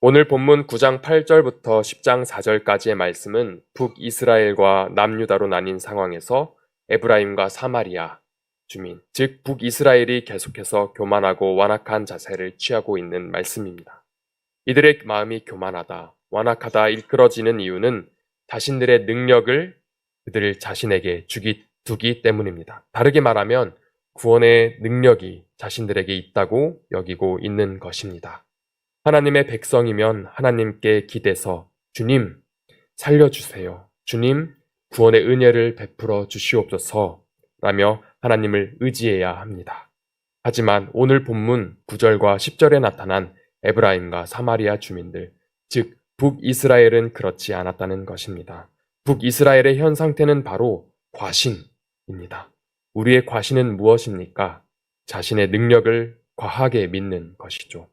오늘 본문 9장 8절부터 10장 4절까지의 말씀은 북이스라엘과 남유다로 나뉜 상황에서 에브라임과 사마리아 주민, 즉 북이스라엘이 계속해서 교만하고 완악한 자세를 취하고 있는 말씀입니다. 이들의 마음이 교만하다, 완악하다 일컬어지는 이유는 자신들의 능력을 그들 자신에게 두기 때문입니다. 다르게 말하면 구원의 능력이 자신들에게 있다고 여기고 있는 것입니다. 하나님의 백성이면 하나님께 기대서 주님 살려주세요. 주님 구원의 은혜를 베풀어 주시옵소서 라며 하나님을 의지해야 합니다. 하지만 오늘 본문 9절과 10절에 나타난 에브라임과 사마리아 주민들, 즉 북이스라엘은 그렇지 않았다는 것입니다. 북이스라엘의 현 상태는 바로 과신입니다. 우리의 과신은 무엇입니까? 자신의 능력을 과하게 믿는 것이죠.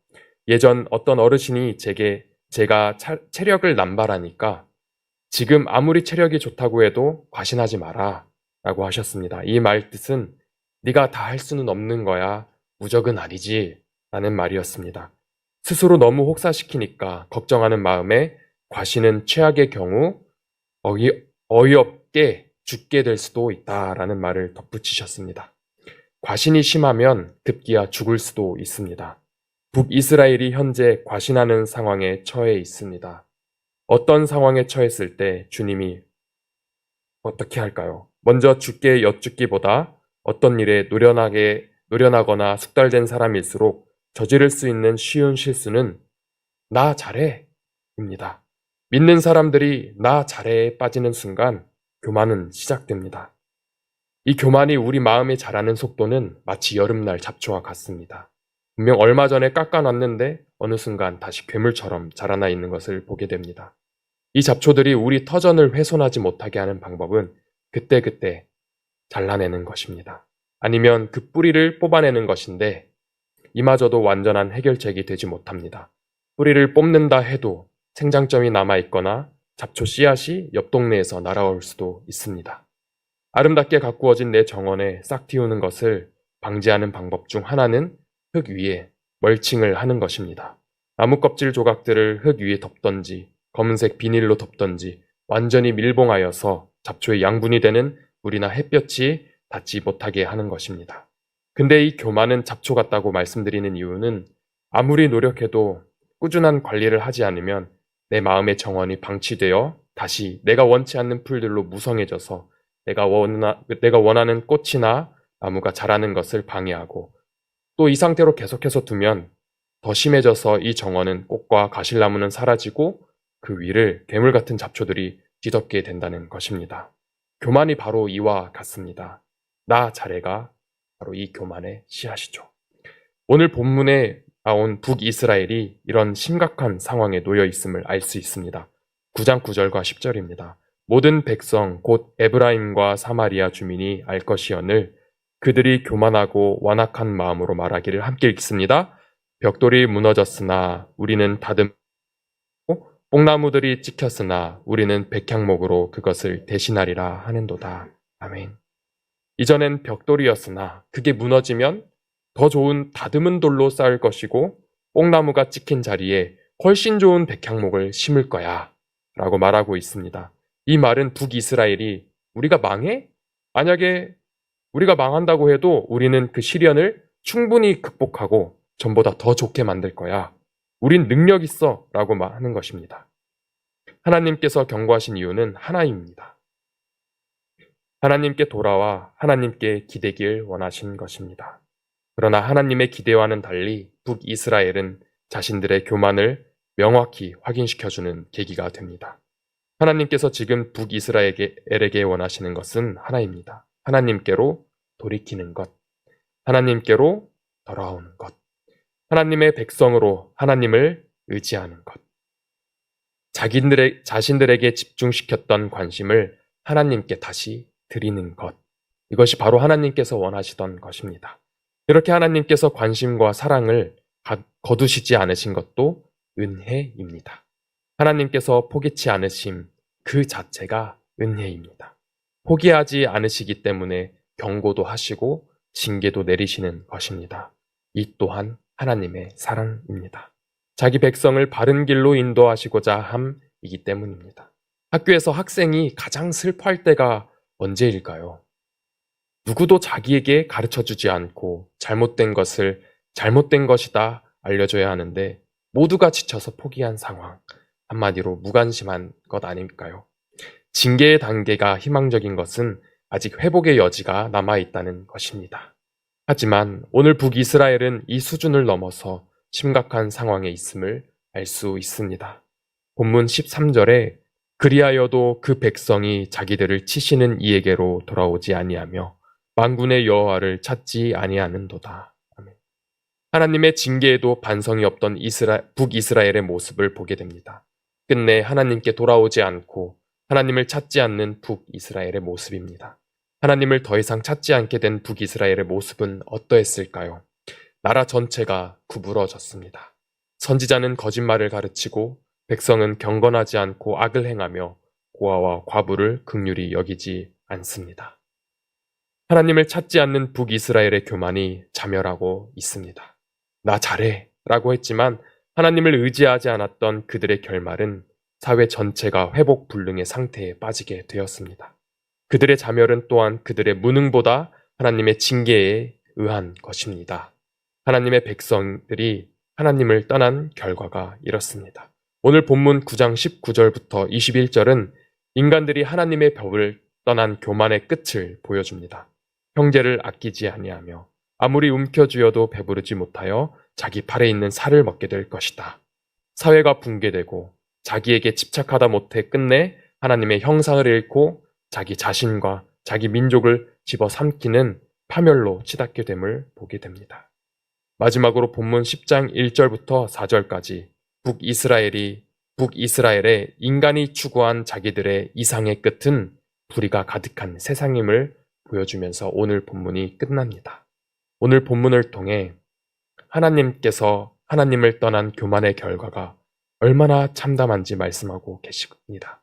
예전 어떤 어르신이 제가 체력을 남발하니까 지금 아무리 체력이 좋다고 해도 과신하지 마라 라고 하셨습니다. 이 말 뜻은 네가 다 할 수는 없는 거야. 무적은 아니지 라는 말이었습니다. 스스로 너무 혹사시키니까 걱정하는 마음에 과신은 최악의 경우 어이없게 죽게 될 수도 있다라는 말을 덧붙이셨습니다. 과신이 심하면 급기야 죽을 수도 있습니다. 북이스라엘이 현재 과신하는 상황에 처해 있습니다. 어떤 상황에 처했을 때 주님이 어떻게 할까요? 먼저 주께 여쭙기보다 어떤 일에 노련하거나 숙달된 사람일수록 저지를 수 있는 쉬운 실수는 나 잘해 입니다. 믿는 사람들이 나 잘해에 빠지는 순간 교만은 시작됩니다. 이 교만이 우리 마음에 자라는 속도는 마치 여름날 잡초와 같습니다. 분명 얼마 전에 깎아놨는데 어느 순간 다시 괴물처럼 자라나 있는 것을 보게 됩니다. 이 잡초들이 우리 터전을 훼손하지 못하게 하는 방법은 그때그때 잘라내는 것입니다. 아니면 그 뿌리를 뽑아내는 것인데 이마저도 완전한 해결책이 되지 못합니다. 뿌리를 뽑는다 해도 생장점이 남아있거나 잡초 씨앗이 옆 동네에서 날아올 수도 있습니다. 아름답게 가꾸어진 내 정원에 싹 틔우는 것을 방지하는 방법 중 하나는 흙 위에 멀칭을 하는 것입니다. 나무 껍질 조각들을 흙 위에 덮던지 검은색 비닐로 덮던지 완전히 밀봉하여서 잡초의 양분이 되는 물이나 햇볕이 닿지 못하게 하는 것입니다. 근데 이 교만은 잡초 같다고 말씀드리는 이유는 아무리 노력해도 꾸준한 관리를 하지 않으면 내 마음의 정원이 방치되어 다시 내가 원치 않는 풀들로 무성해져서 내가 원하는 꽃이나 나무가 자라는 것을 방해하고 또 이 상태로 계속해서 두면 더 심해져서 이 정원은 꽃과 가실나무는 사라지고 그 위를 괴물 같은 잡초들이 뒤덮게 된다는 것입니다. 교만이 바로 이와 같습니다. 나 자래가 바로 이 교만의 씨앗이죠. 오늘 본문에 나온 북이스라엘이 이런 심각한 상황에 놓여 있음을 알 수 있습니다. 9장 9절과 10절입니다. 모든 백성 곧 에브라임과 사마리아 주민이 알 것이오늘 그들이 교만하고 완악한 마음으로 말하기를 함께 읽습니다. 벽돌이 무너졌으나 우리는 다듬고 뽕나무들이 찍혔으나 우리는 백향목으로 그것을 대신하리라 하는도다. 아멘. 이전엔 벽돌이었으나 그게 무너지면 더 좋은 다듬은 돌로 쌓을 것이고 뽕나무가 찍힌 자리에 훨씬 좋은 백향목을 심을 거야 라고 말하고 있습니다. 이 말은 북이스라엘이 우리가 망해? 만약에 우리가 망한다고 해도 우리는 그 시련을 충분히 극복하고 전보다 더 좋게 만들 거야. 우린 능력 있어 라고 하는 것입니다. 하나님께서 경고하신 이유는 하나입니다. 하나님께 돌아와 하나님께 기대길 원하신 것입니다. 그러나 하나님의 기대와는 달리 북이스라엘은 자신들의 교만을 명확히 확인시켜주는 계기가 됩니다. 하나님께서 지금 북이스라엘에게 원하시는 것은 하나입니다. 하나님께로 돌이키는 것, 하나님께로 돌아오는 것, 하나님의 백성으로 하나님을 의지하는 것, 자신들에게 집중시켰던 관심을 하나님께 다시 드리는 것, 이것이 바로 하나님께서 원하시던 것입니다. 이렇게 하나님께서 관심과 사랑을 거두시지 않으신 것도 은혜입니다. 하나님께서 포기치 않으심 그 자체가 은혜입니다. 포기하지 않으시기 때문에 경고도 하시고 징계도 내리시는 것입니다. 이 또한 하나님의 사랑입니다. 자기 백성을 바른 길로 인도하시고자 함이기 때문입니다. 학교에서 학생이 가장 슬퍼할 때가 언제일까요? 누구도 자기에게 가르쳐주지 않고 잘못된 것을 잘못된 것이다 알려줘야 하는데 모두가 지쳐서 포기한 상황. 한마디로 무관심한 것 아닐까요? 징계의 단계가 희망적인 것은 아직 회복의 여지가 남아있다는 것입니다. 하지만 오늘 북이스라엘은 이 수준을 넘어서 심각한 상황에 있음을 알 수 있습니다. 본문 13절에 그리하여도 그 백성이 자기들을 치시는 이에게로 돌아오지 아니하며 만군의 여호와를 찾지 아니하는도다. 아멘. 하나님의 징계에도 반성이 없던 북이스라엘의 모습을 보게 됩니다. 끝내 하나님께 돌아오지 않고 하나님을 찾지 않는 북이스라엘의 모습입니다. 하나님을 더 이상 찾지 않게 된 북이스라엘의 모습은 어떠했을까요? 나라 전체가 구부러졌습니다. 선지자는 거짓말을 가르치고 백성은 경건하지 않고 악을 행하며 고아와 과부를 긍휼히 여기지 않습니다. 하나님을 찾지 않는 북이스라엘의 교만이 자멸하고 있습니다. 나 잘해 라고 했지만 하나님을 의지하지 않았던 그들의 결말은 사회 전체가 회복 불능의 상태에 빠지게 되었습니다. 그들의 자멸은 또한 그들의 무능보다 하나님의 징계에 의한 것입니다. 하나님의 백성들이 하나님을 떠난 결과가 이렇습니다. 오늘 본문 9장 19절부터 21절은 인간들이 하나님의 법을 떠난 교만의 끝을 보여줍니다. 형제를 아끼지 아니하며 아무리 움켜쥐어도 배부르지 못하여 자기 팔에 있는 살을 먹게 될 것이다. 사회가 붕괴되고 자기에게 집착하다 못해 끝내 하나님의 형상을 잃고 자기 자신과 자기 민족을 집어삼키는 파멸로 치닫게 됨을 보게 됩니다. 마지막으로 본문 10장 1절부터 4절까지 북이스라엘의 인간이 추구한 자기들의 이상의 끝은 불의가 가득한 세상임을 보여주면서 오늘 본문이 끝납니다. 오늘 본문을 통해 하나님께서 하나님을 떠난 교만의 결과가 얼마나 참담한지 말씀하고 계십니다.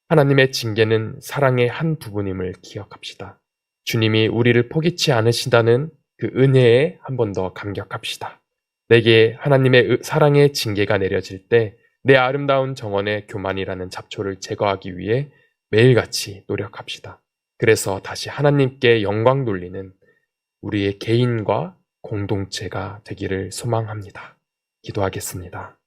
하나님의 징계는 사랑의 한 부분임을 기억합시다. 주님이 우리를 포기치 않으신다는 그 은혜에 한 번 더 감격합시다. 내게 하나님의 사랑의 징계가 내려질 때 내 아름다운 정원의 교만이라는 잡초를 제거하기 위해 매일같이 노력합시다. 그래서 다시 하나님께 영광 돌리는 우리의 개인과 공동체가 되기를 소망합니다. 기도하겠습니다.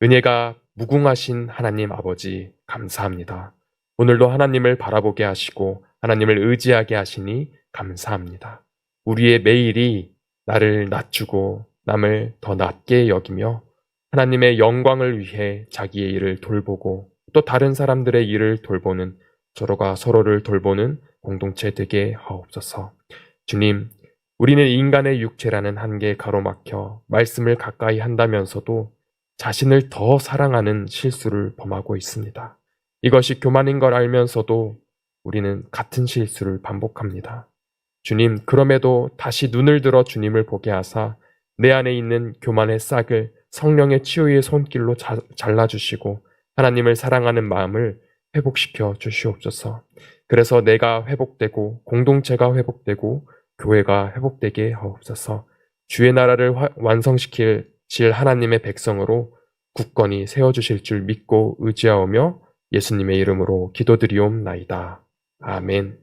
은혜가 무궁하신 하나님 아버지 감사합니다. 오늘도 하나님을 바라보게 하시고 하나님을 의지하게 하시니 감사합니다. 우리의 매일이 나를 낮추고 남을 더 낮게 여기며 하나님의 영광을 위해 자기의 일을 돌보고 또 다른 사람들의 일을 돌보는 서로가 서로를 돌보는 공동체 되게 하옵소서. 주님, 우리는 인간의 육체라는 한계에 가로막혀 말씀을 가까이 한다면서도 자신을 더 사랑하는 실수를 범하고 있습니다. 이것이 교만인 걸 알면서도 우리는 같은 실수를 반복합니다. 주님, 그럼에도 다시 눈을 들어 주님을 보게 하사 내 안에 있는 교만의 싹을 성령의 치유의 손길로 잘라주시고 하나님을 사랑하는 마음을 회복시켜 주시옵소서. 그래서 내가 회복되고 공동체가 회복되고 교회가 회복되게 하옵소서. 주의 나라를 완성시킬 하나님의 백성으로 굳건히 세워주실 줄 믿고 의지하오며 예수님의 이름으로 기도드리옵나이다. 아멘.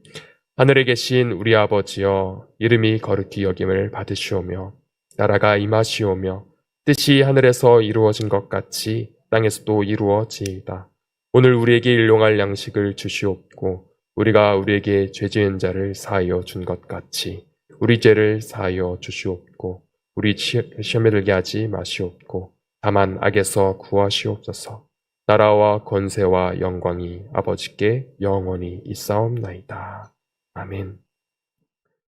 하늘에 계신 우리 아버지여, 이름이 거룩히 여김을 받으시오며 나라가 임하시오며 뜻이 하늘에서 이루어진 것 같이 땅에서도 이루어지이다. 오늘 우리에게 일용할 양식을 주시옵고 우리가 우리에게 죄 지은 자를 사하여 준 것 같이 우리 죄를 사하여 주시옵고 우리 시험에 들게 하지 마시옵고 다만 악에서 구하시옵소서. 나라와 권세와 영광이 아버지께 영원히 있사옵나이다. 아멘.